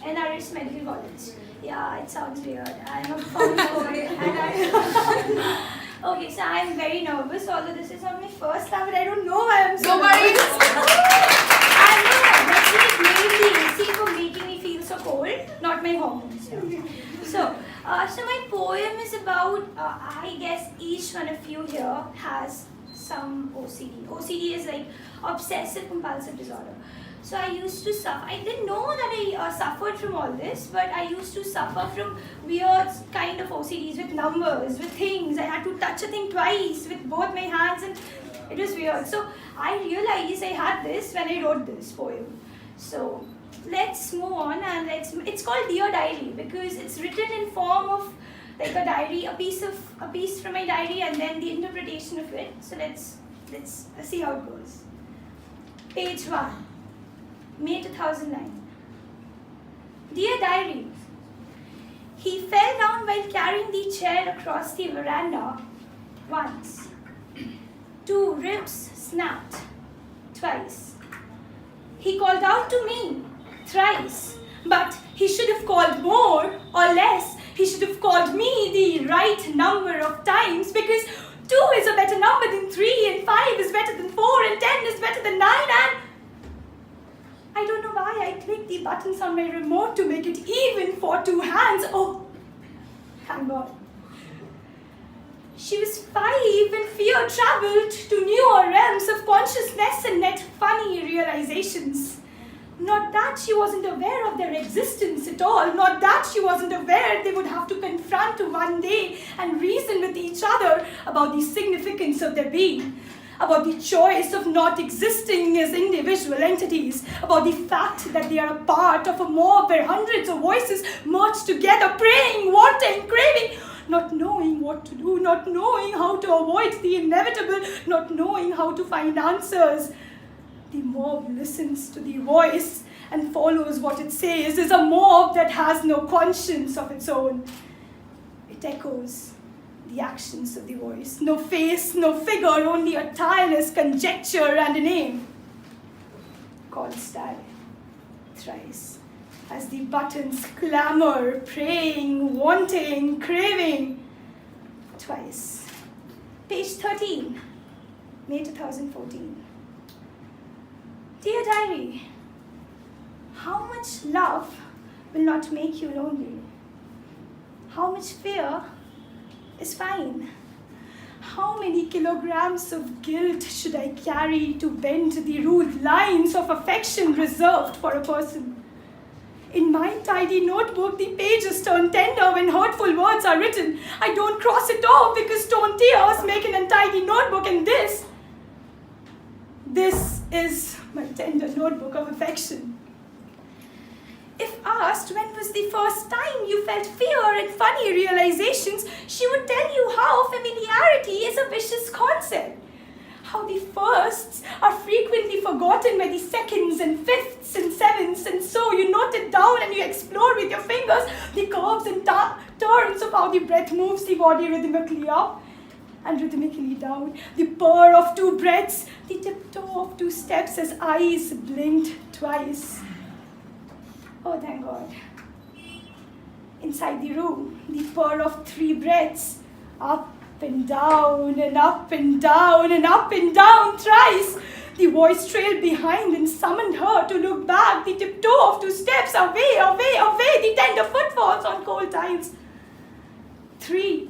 NRS Medical College. Yeah, it sounds weird. I'm a fun boy and I... Okay, so I'm very nervous, although this is on my first time, but I don't know why I'm so nervous. I know, that's the AC for making me feel so cold, not my hormones. So my poem is about, I guess each one of you here has some OCD. OCD is like obsessive compulsive disorder. So I used to suffer, I didn't know that I suffered from all this, but I used to suffer from weird kind of OCDs with numbers, with things. I had to touch a thing twice with both my hands and it was weird. So I realized I had this when I wrote this poem. So let's move on and it's called Dear Diary because it's written in form of like a diary, a piece from my diary and then the interpretation of it. So let's see how it goes. Page 1. May 2009. Dear Diary, he fell down while carrying the chair across the veranda once. 2 ribs snapped twice. He called out to me thrice, but he should have called more or less. He should have called me the right number of times because 2 is a better number than 3 and 5 is better than 4 and 10 is better than 9 and I don't know why I clicked the buttons on my remote to make it even for 2 hands. Oh, thank God. She was 5 when fear traveled to newer realms of consciousness and met funny realizations. Not that she wasn't aware of their existence at all. Not that she wasn't aware they would have to confront one day and reason with each other about the significance of their being. About the choice of not existing as individual entities, about the fact that they are a part of a mob where hundreds of voices merge together, praying, wanting, craving, not knowing what to do, not knowing how to avoid the inevitable, not knowing how to find answers. The mob listens to the voice and follows what it says. Is a mob that has no conscience of its own. It echoes the actions of the voice. No face, no figure, only a tireless conjecture and a name. Called style thrice as the buttons clamor, praying, wanting, craving. Twice. Page 13, May 2014. Dear Diary, how much love will not make you lonely? How much fear is fine? How many kilograms of guilt should I carry to bend the ruled lines of affection reserved for a person? In my tidy notebook, the pages turn tender when hurtful words are written. I don't cross it off because torn tears make an untidy notebook, and this is my tender notebook of affection. If asked when was the first time you felt fear and funny realizations, she would tell you how familiarity is a vicious concept. How the firsts are frequently forgotten by the seconds and fifths and sevenths, and so you note it down and you explore with your fingers the curves and turns of how the breath moves the body rhythmically up and rhythmically down. The purr of 2 breaths, the tiptoe of 2 steps as eyes blinked twice. Oh, thank God. Inside the room, the purr of 3 breaths, up and down and up and down and up and down thrice. The voice trailed behind and summoned her to look back, the tiptoe of 2 steps, away, away, away, the tender footfalls on cold tiles. 3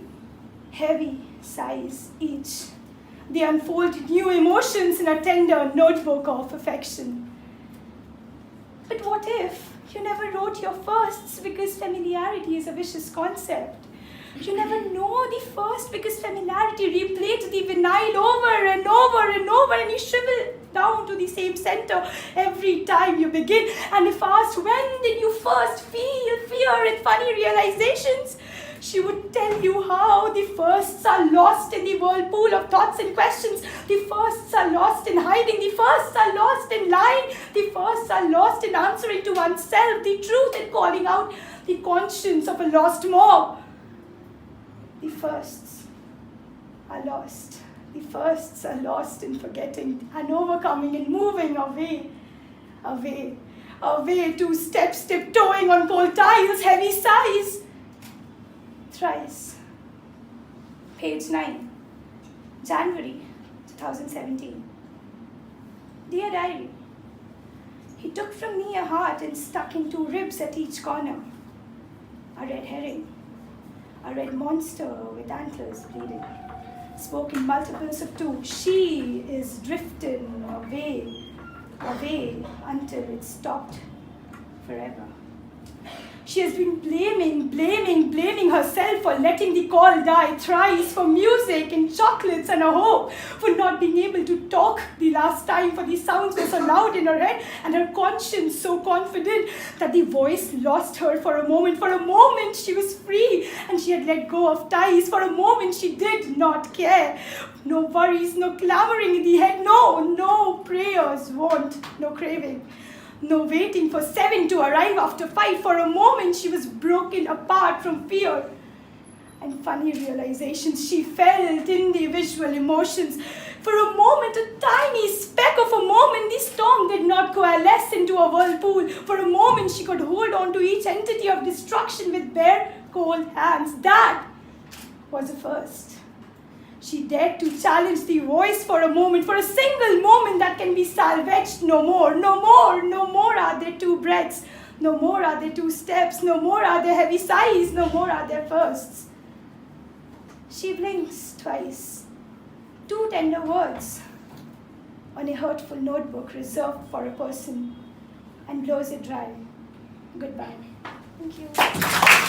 heavy sighs each. They unfold new emotions in a tender notebook of affection. But what if you never wrote your firsts because familiarity is a vicious concept? You never know the first because familiarity replayed the vinyl over and over and over, and you shrivel down to the same center every time you begin. And if asked, when did you first feel fear and funny realizations? She would tell you how the firsts are lost in the whirlpool of thoughts and questions. The firsts are lost in hiding. The firsts are lost in lying. The firsts are lost in answering to oneself the truth and calling out the conscience of a lost mob. The firsts are lost. The firsts are lost in forgetting and overcoming and moving away, away, away, 2 steps tiptoeing on cold tiles, heavy sighs. Thrice. Page 9. January 2017. Dear Diary, he took from me a heart and stuck in 2 ribs at each corner. A red herring, a red monster with antlers bleeding. Spoke in multiples of 2. She is drifting away, away until it stopped forever. She has been blaming herself for letting the call die thrice, for music and chocolates and a hope, for not being able to talk the last time, for the sounds were so loud in her head and her conscience so confident that the voice lost her for a moment. For a moment she was free and she had let go of ties. For a moment she did not care. No worries, no clamoring in the head, no prayers, want, no craving. No waiting for 7 to arrive after 5. For a moment she was broken apart from fear and funny realizations. She felt individual emotions. For a moment, a tiny speck of a moment, the storm did not coalesce into a whirlpool. For a moment she could hold on to each entity of destruction with bare, cold hands. That was a first. She dared to challenge the voice for a moment, for a single moment that can be salvaged. No more are there 2 breaths. No more are there 2 steps. No more are there heavy sighs. No more are there firsts. She blinks twice. 2 tender words on a hurtful notebook reserved for a person and blows it dry. Goodbye. Thank you.